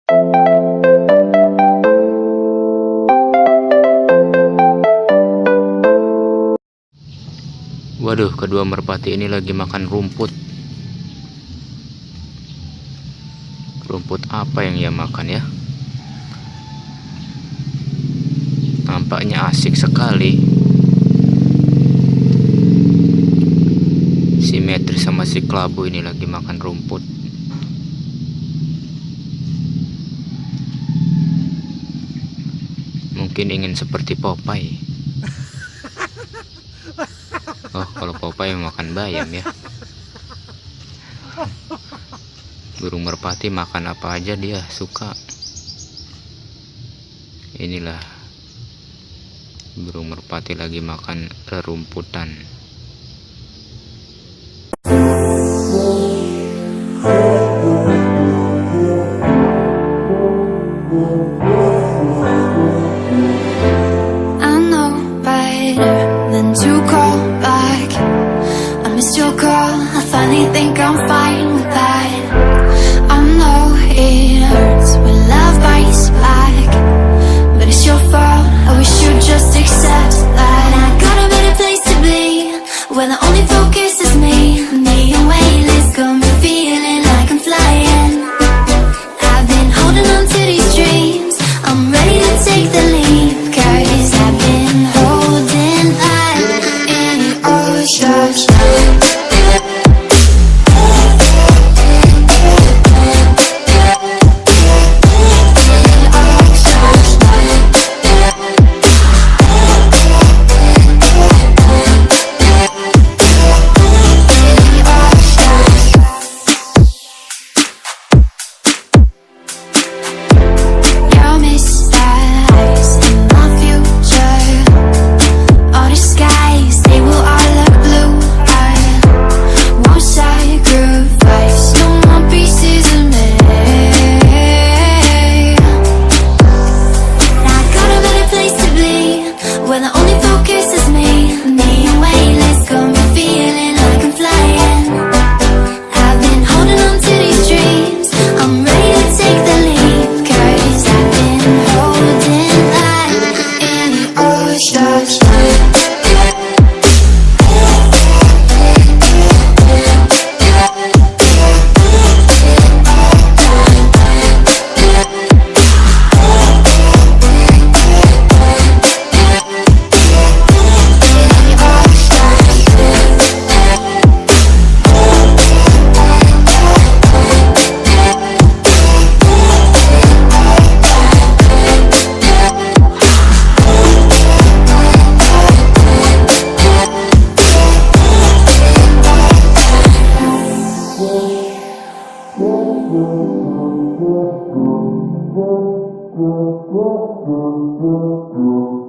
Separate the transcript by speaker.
Speaker 1: Waduh, kedua merpati ini lagi makan rumput. Rumput apa yang ia makan ya? Nampaknya asik sekali. Si Metri sama si Kelabu ini lagi makan rumput. Mungkin ingin seperti Popeye. Oh, kalau Popeye makan bayam ya. Burung merpati makan apa aja dia suka. Inilah burung merpati lagi makan rerumputan.
Speaker 2: I know better than to call back. I missed your call, I finally think I'm fine with that. I know it hurts when love bites back, but it's your fault, I wish you'd just accept that. I got a better place to be, where the only focus is me. The weightless got me feeling like I'm flying. I've been holding on to these dreams, I'm ready to take the leap, 'cause I've been holding on in your stars. Where the only focus is me, the weightless got me feeling like I'm flying. I've been holding on to these dreams, I'm ready to take the leap, 'cause I've been holding on in your stars.
Speaker 3: Thank you.